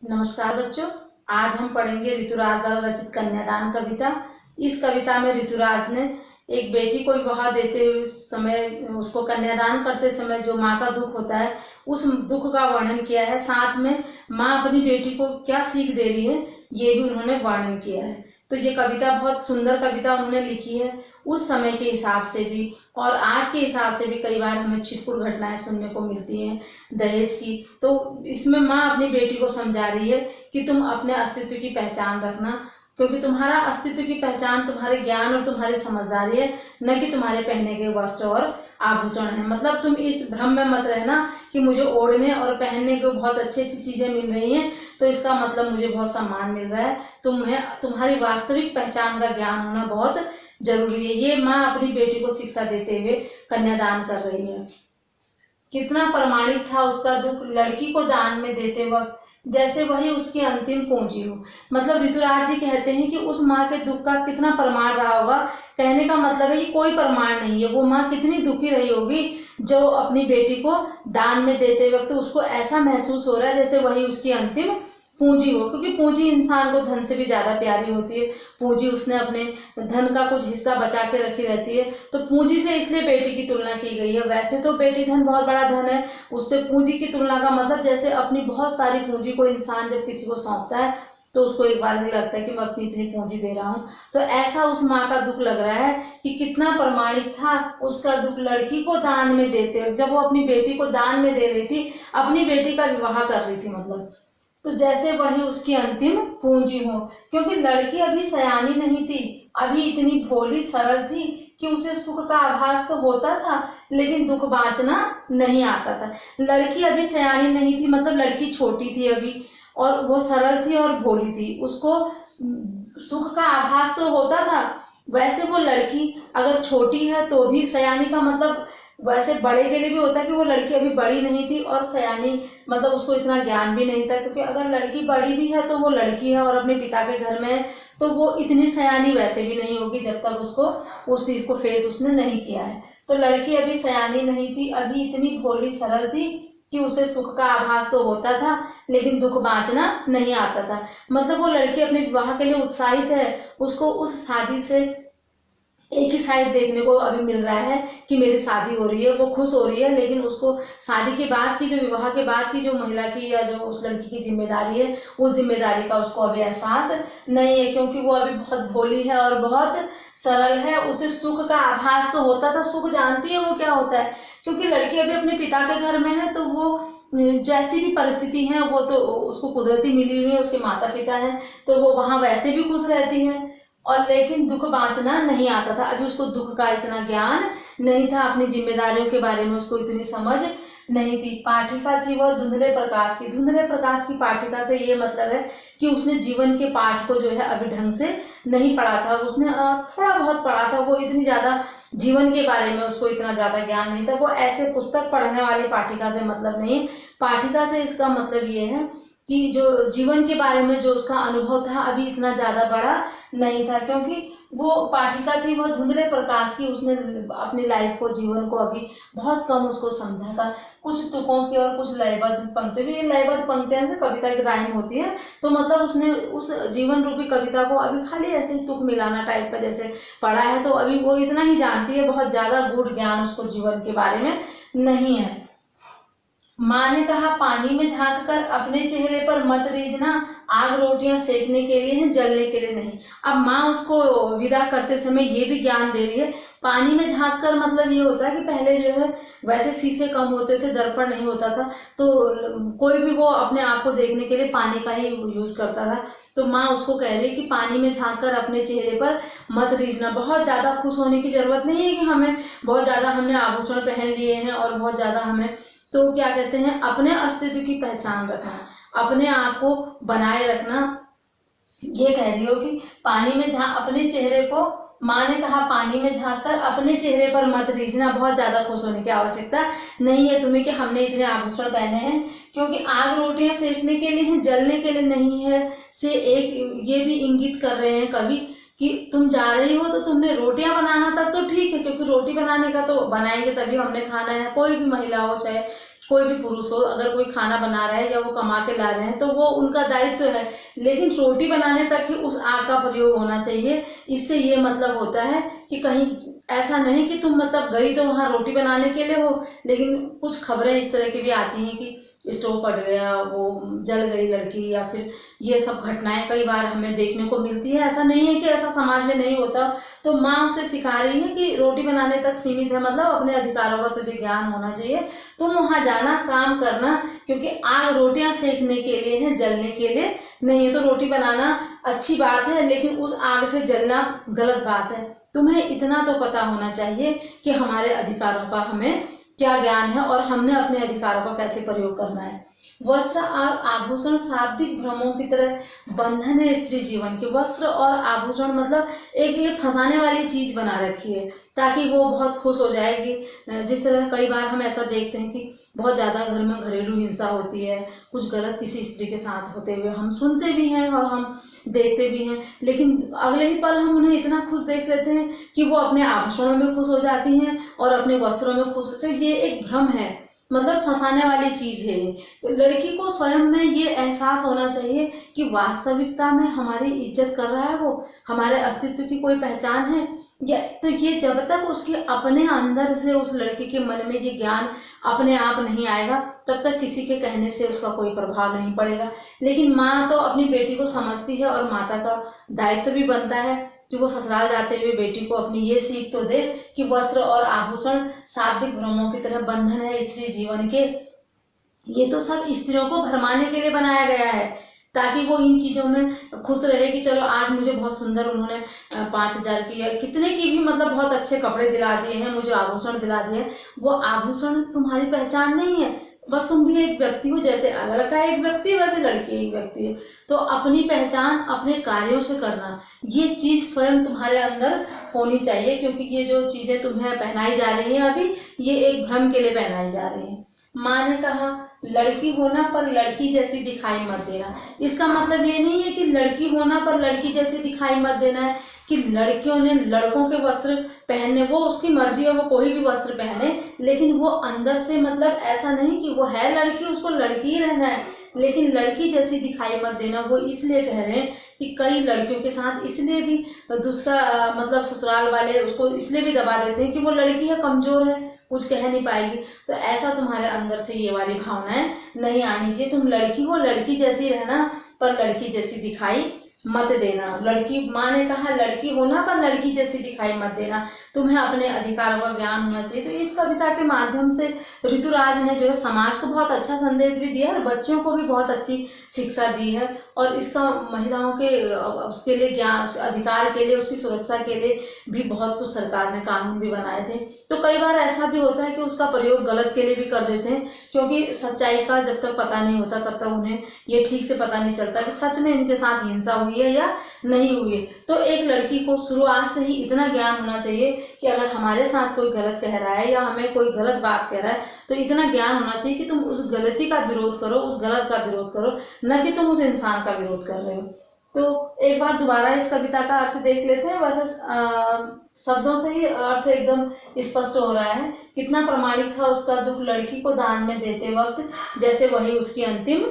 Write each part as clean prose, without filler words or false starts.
नमस्कार बच्चों। आज हम पढ़ेंगे ऋतुराज द्वारा रचित कन्यादान कविता। इस कविता में ऋतुराज ने एक बेटी को विवाह देते हुए समय, उसको कन्यादान करते समय जो माँ का दुख होता है, उस दुख का वर्णन किया है। साथ में माँ अपनी बेटी को क्या सीख दे रही है, ये भी उन्होंने वर्णन किया है। तो ये कविता बहुत सुंदर कविता उन्होंने लिखी है, उस समय के हिसाब से भी और आज के हिसाब से भी। कई बार हमें छिटपुट घटनाएं सुनने को मिलती हैं दहेज की। तो इसमें माँ अपनी बेटी को समझा रही है कि तुम अपने अस्तित्व की पहचान रखना, क्योंकि तुम्हारा अस्तित्व की पहचान तुम्हारे ज्ञान और तुम्हारी समझदारी है, न कि तुम्हारे पहनने के वस्त्र और आभूषण है। मतलब तुम इस भ्रम में मत रहना कि मुझे ओढ़ने और पहनने को बहुत अच्छी अच्छी चीजें मिल रही हैं, तो इसका मतलब मुझे बहुत सम्मान मिल रहा है। तुम्हारी वास्तविक पहचान का ज्ञान होना बहुत जरूरी है। ये माँ अपनी बेटी को शिक्षा देते हुए कन्यादान कर रही है। कितना प्रमाणिक था उसका दुख लड़की को दान में देते वक्त, जैसे वही उसकी अंतिम पूंजी हो। मतलब ऋतुराज जी कहते हैं कि उस माँ के दुख का कितना प्रमाण रहा होगा। कहने का मतलब है कि कोई प्रमाण नहीं है। वो माँ कितनी दुखी रही होगी जो अपनी बेटी को दान में देते वक्त उसको ऐसा महसूस हो रहा है जैसे वही उसकी अंतिम पूंजी हो, क्योंकि पूंजी इंसान को धन से भी ज्यादा प्यारी होती है। पूंजी उसने अपने धन का कुछ हिस्सा बचा के रखी रहती है, तो पूंजी से इसलिए बेटी की तुलना की गई है। वैसे तो बेटी धन बहुत बड़ा धन है, उससे पूंजी की तुलना का मतलब जैसे अपनी बहुत सारी पूंजी को इंसान जब किसी को सौंपता है तो उसको एक बार भी लगता है कि मैं अपनी इतनी पूंजी दे रहा हूँ। तो ऐसा उस माँ का दुख लग रहा है कि कितना प्रमाणिक था उसका दुख लड़की को दान में देते वक्त, जब वो अपनी बेटी को दान में दे रही थी, अपनी बेटी का विवाह कर रही थी। मतलब तो जैसे वही उसकी अंतिम पूंजी हो, क्योंकि लड़की अभी सयानी नहीं थी, अभी इतनी भोली सरल थी कि उसे सुख का आभास तो होता था लेकिन दुख बांचना नहीं आता था। लड़की अभी सयानी नहीं थी, मतलब लड़की छोटी थी अभी, और वो सरल थी और भोली थी, उसको सुख का आभास तो होता था। वैसे वो लड़की अगर छोटी है तो भी सयानी का मतलब वैसे बड़े के लिए भी होता है कि वो लड़की अभी बड़ी नहीं थी और सयानी मतलब उसको इतना ज्ञान भी नहीं था। क्योंकि अगर लड़की बड़ी भी है तो वो लड़की है और अपने पिता के घर में है, तो वो इतनी सयानी वैसे भी नहीं होगी जब तक उसको उस चीज को फेस उसने नहीं किया है। तो लड़की अभी सयानी नहीं थी, अभी इतनी भोली सरल थी कि उसे सुख का आभास तो होता था लेकिन दुख बांचना नहीं आता था। मतलब वो लड़की अपने विवाह के लिए उत्साहित है, उसको उस शादी से एक ही साइड देखने को अभी मिल रहा है कि मेरी शादी हो रही है, वो खुश हो रही है। लेकिन उसको शादी के बाद की जो, विवाह के बाद की जो महिला की या जो उस लड़की की जिम्मेदारी है, उस जिम्मेदारी का उसको अभी एहसास नहीं है, क्योंकि वो अभी बहुत भोली है और बहुत सरल है। उसे सुख का आभास तो होता था, सुख जानती है वो क्या होता है, क्योंकि लड़की अभी अपने पिता के घर में है, तो वो जैसी भी परिस्थिति है वो तो उसको कुदरती मिली हुई है, उसके माता पिता हैं, तो वो वहां वैसे भी खुश रहती है। और लेकिन दुख बांचना नहीं आता था, अभी उसको दुख का इतना ज्ञान नहीं था, अपनी जिम्मेदारियों के बारे में उसको इतनी समझ नहीं थी। पाठिका थी वह धुंधले प्रकाश की। धुंधले प्रकाश की पाठिका से ये मतलब है कि उसने जीवन के पाठ को जो है अभी ढंग से नहीं पढ़ा था। उसने थोड़ा बहुत पढ़ा था, वो इतनी ज्यादा जीवन के बारे में उसको इतना ज्यादा ज्ञान नहीं था। वो ऐसे पुस्तक पढ़ने वाली पाठिका से मतलब नहीं। पाठिका से इसका मतलब ये है कि जो जीवन के बारे में जो उसका अनुभव था अभी इतना ज्यादा बड़ा नहीं था, क्योंकि वो पाठिका थी वह धुंधले प्रकाश की। उसने अपनी लाइफ को, जीवन को अभी बहुत कम उसको समझा था। कुछ तुकों की और कुछ लयबद्ध पंक्ति भी, लयबद्ध पंक्तियों से कविता की राइम होती है, तो मतलब उसने उस जीवन रूपी कविता को अभी खाली ऐसे ही तुक मिलाना टाइप का जैसे पढ़ा है, तो अभी वो इतना ही जानती है, बहुत ज्यादा गूढ़ ज्ञान उसको जीवन के बारे में नहीं है। माँ ने कहा पानी में झांक कर अपने चेहरे पर मत रीझना, आग रोटियां सेकने के लिए हैं, जलने के लिए नहीं। अब माँ उसको विदा करते समय ये भी ज्ञान दे रही है। पानी में झांक कर मतलब ये होता है कि पहले जो है वैसे शीशे कम होते थे, दर्पण नहीं होता था, तो कोई भी वो अपने आप को देखने के लिए पानी का ही यूज करता था। तो माँ उसको कह रही है कि पानी में झांक कर अपने चेहरे पर मत रीझना। बहुत ज्यादा खुश होने की जरूरत नहीं है कि हमें बहुत ज्यादा, हमने आभूषण पहन लिए हैं और बहुत ज्यादा हमें, तो क्या कहते हैं, अपने अस्तित्व की पहचान रखना, अपने आप को बनाए रखना। ये कह रही हो कि पानी में अपने चेहरे को, माँ ने कहा पानी में झांक कर अपने चेहरे पर मत रीझना। बहुत ज्यादा खुश होने की आवश्यकता नहीं है तुम्हें कि हमने इतने आभूषण पहने हैं, क्योंकि आग रोटियां सेकने के लिए है, जलने के लिए नहीं है। से एक ये भी इंगित कर रहे हैं कवि कि तुम जा रही हो तो तुमने रोटियां बनाना तक तो ठीक है, क्योंकि रोटी बनाने का तो बनाएंगे तभी हमने खाना है, कोई भी महिला हो चाहे कोई भी पुरुष हो, अगर कोई खाना बना रहा है या वो कमा के ला रहे हैं तो वो उनका दायित्व है, लेकिन रोटी बनाने तक ही उस आग का प्रयोग होना चाहिए। इससे ये मतलब होता है कि कहीं ऐसा नहीं कि तुम मतलब गई तो वहाँ रोटी बनाने के लिए हो, लेकिन कुछ खबरें इस तरह की भी आती हैं कि स्टोव फट गया, वो जल गई लड़की, या फिर ये सब घटनाएं कई बार हमें देखने को मिलती है। ऐसा नहीं है कि ऐसा समाज में नहीं होता। तो माँ उसे सिखा रही है कि रोटी बनाने तक सीमित है, मतलब अपने अधिकारों का तुझे ज्ञान होना चाहिए, तुम वहाँ जाना, काम करना, क्योंकि आग रोटियां सेकने के लिए है, जलने के लिए नहीं है। तो रोटी बनाना अच्छी बात है, लेकिन उस आग से जलना गलत बात है। तुम्हें इतना तो पता होना चाहिए कि हमारे अधिकारों का हमें क्या ज्ञान है और हमने अपने अधिकारों का कैसे प्रयोग करना है। वस्त्र और आभूषण शाब्दिक भ्रमों की तरह बंधन है स्त्री जीवन के। वस्त्र और आभूषण मतलब एक ये फंसाने वाली चीज बना रखी है ताकि वो बहुत खुश हो जाएगी। जिस तरह कई बार हम ऐसा देखते हैं कि बहुत ज़्यादा घर में घरेलू हिंसा होती है, कुछ गलत किसी स्त्री के साथ होते हुए हम सुनते भी हैं और हम देखते भी हैं, लेकिन अगले ही पल हम उन्हें इतना खुश देख लेते हैं कि वो अपने आभूषणों में खुश हो जाती हैं और अपने वस्त्रों में खुश होते हैं। ये एक भ्रम है, मतलब फंसाने वाली चीज है। तो लड़की को स्वयं में ये एहसास होना चाहिए कि वास्तविकता में हमारी इज्जत कर रहा है, वो हमारे अस्तित्व की कोई पहचान है। या तो ये जब तक उसके अपने अंदर से उस लड़की के मन में ये ज्ञान अपने आप नहीं आएगा, तब तक किसी के कहने से उसका कोई प्रभाव नहीं पड़ेगा। लेकिन माँ तो अपनी बेटी को समझती है और माता का दायित्व भी बनता है कि वो ससुराल जाते हुए बेटी को अपनी ये सीख तो दे कि वस्त्र और आभूषण शाब्दिक भ्रमों की तरह बंधन है स्त्री जीवन के। ये तो सब स्त्रियों को भरमाने के लिए बनाया गया है ताकि वो इन चीज़ों में खुश रहे कि चलो आज मुझे बहुत सुंदर उन्होंने 5,000 की या कितने की भी मतलब बहुत अच्छे कपड़े दिला दिए हैं, मुझे आभूषण दिला दिए हैं। वो आभूषण तुम्हारी पहचान नहीं है, बस तुम भी एक व्यक्ति हो। जैसे लड़का एक व्यक्ति है वैसे लड़की एक व्यक्ति है। तो अपनी पहचान अपने कार्यों से करना, ये चीज़ स्वयं तुम्हारे अंदर होनी चाहिए, क्योंकि ये जो चीज़ें तुम्हें पहनाई जा रही हैं अभी, ये एक भ्रम के लिए पहनाई जा रही हैं। माँ ने कहा लड़की होना पर लड़की जैसी दिखाई मत देना। इसका मतलब ये नहीं है कि लड़की होना पर लड़की जैसी दिखाई मत देना है कि लड़कियों ने लड़कों के वस्त्र पहनने, वो उसकी मर्जी है, वो कोई भी वस्त्र पहने, लेकिन वो अंदर से मतलब ऐसा नहीं कि वो है लड़की, उसको लड़की ही रहना है, लेकिन लड़की जैसी दिखाई मत देना। वो इसलिए कह रहे हैं कि कई लड़कियों के साथ इसलिए भी दूसरा मतलब ससुराल वाले उसको इसलिए भी दबा देते हैं कि वो लड़की है, कमजोर है, कुछ कह नहीं पाएगी। तो ऐसा तुम्हारे अंदर से ये वाली भावनाएं नहीं आनी चाहिए। तुम लड़की हो, लड़की जैसी रहना, पर लड़की जैसी दिखाई मत देना। लड़की, माँ ने कहा लड़की होना पर लड़की जैसी दिखाई मत देना, तुम्हें अपने अधिकारों का ज्ञान होना चाहिए। तो इस कविता के माध्यम से ऋतुराज ने जो है समाज को बहुत अच्छा संदेश भी दिया और बच्चों को भी बहुत अच्छी शिक्षा दी है। और इसका महिलाओं के उसके लिए ज्ञान, अधिकार के लिए, उसकी सुरक्षा के लिए भी बहुत कुछ सरकार ने कानून भी बनाए थे। तो कई बार ऐसा भी होता है कि उसका प्रयोग गलत के लिए भी कर देते हैं, क्योंकि सच्चाई का जब तक पता नहीं होता तब तक उन्हें ये ठीक से पता नहीं चलता कि सच में इनके साथ हिंसा हुई है या नहीं हुई है। तो एक लड़की को शुरुआत से ही इतना ज्ञान होना चाहिए कि अगर हमारे साथ कोई गलत कह रहा है या हमें कोई गलत बात कह रहा है तो इतना ज्ञान होना चाहिए कि तुम उस गलती का विरोध करो, उस गलत का विरोध करो, न कि तुम उस इंसान का विरोध कर रहे हो। तो एक बार दोबारा इस कविता का अर्थ देख लेते हैं। वैसे शब्दों से ही अर्थ एकदम स्पष्ट हो रहा है। कितना प्रामाणिक था उसका दुख लड़की को दान में देते वक्त, जैसे वही उसकी अंतिम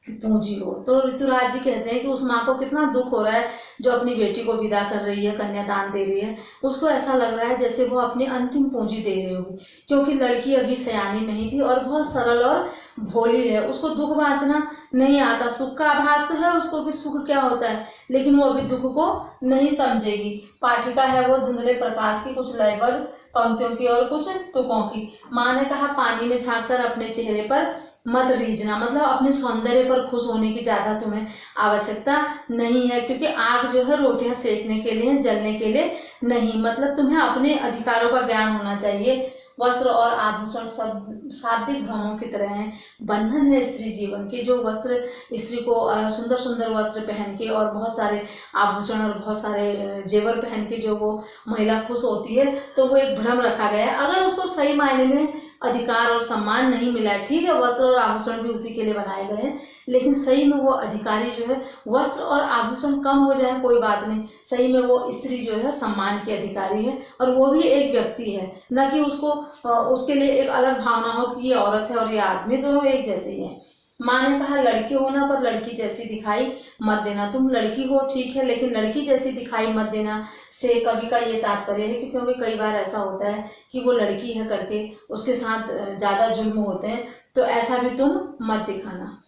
पूंजी हो। तो ऋतुराज जी कहते हैं कि उस माँ को कितना दुख हो रहा है जो अपनी बेटी को विदा कर रही है, कन्यादान दे रही है। उसको ऐसा लग रहा है जैसे वो अपनी अंतिम पूंजी दे रही होगी, क्योंकि लड़की अभी सयानी नहीं थी और बहुत सरल और भोली है। उसको दुख बांटना नहीं आता, सुख का आभास तो है उसको कि सुख क्या होता है, लेकिन वो अभी दुख को नहीं समझेगी। पाठिका है वो धुंधले प्रकाश की, कुछ लयबद्ध पंक्तियों की और कुछ तुकों की। माँ ने कहा पानी में झाँक कर अपने चेहरे पर मत रीझना, मतलब अपने सौंदर्य पर खुश होने की ज्यादा तुम्हें आवश्यकता नहीं है, क्योंकि आग जो है रोटियां सेकने के लिए, जलने के लिए नहीं। मतलब तुम्हें अपने अधिकारों का ज्ञान होना चाहिए। वस्त्र और आभूषण सब शाब्दिक भ्रमों की तरह हैं, बंधन है स्त्री जीवन के। जो वस्त्र स्त्री को सुंदर सुंदर वस्त्र पहन के और बहुत सारे आभूषण और बहुत सारे जेवर पहन के जो वो महिला खुश होती है, तो वो एक भ्रम रखा गया है। अगर उसको सही मायने में अधिकार और सम्मान नहीं मिला है। ठीक है, वस्त्र और आभूषण भी उसी के लिए बनाए गए हैं, लेकिन सही में वो अधिकारी जो है, वस्त्र और आभूषण कम हो जाए कोई बात नहीं, सही में वो स्त्री जो है सम्मान की अधिकारी है, और वो भी एक व्यक्ति है, न कि उसको उसके लिए एक अलग भावना हो कि ये औरत है और ये आदमी, दोनों एक जैसे ही हैं। माँ ने कहा लड़की होना पर लड़की जैसी दिखाई मत देना। तुम लड़की हो ठीक है, लेकिन लड़की जैसी दिखाई मत देना से कवि का ये तात्पर्य है कि क्योंकि कई बार ऐसा होता है कि वो लड़की है करके उसके साथ ज़्यादा जुल्म होते हैं, तो ऐसा भी तुम मत दिखाना।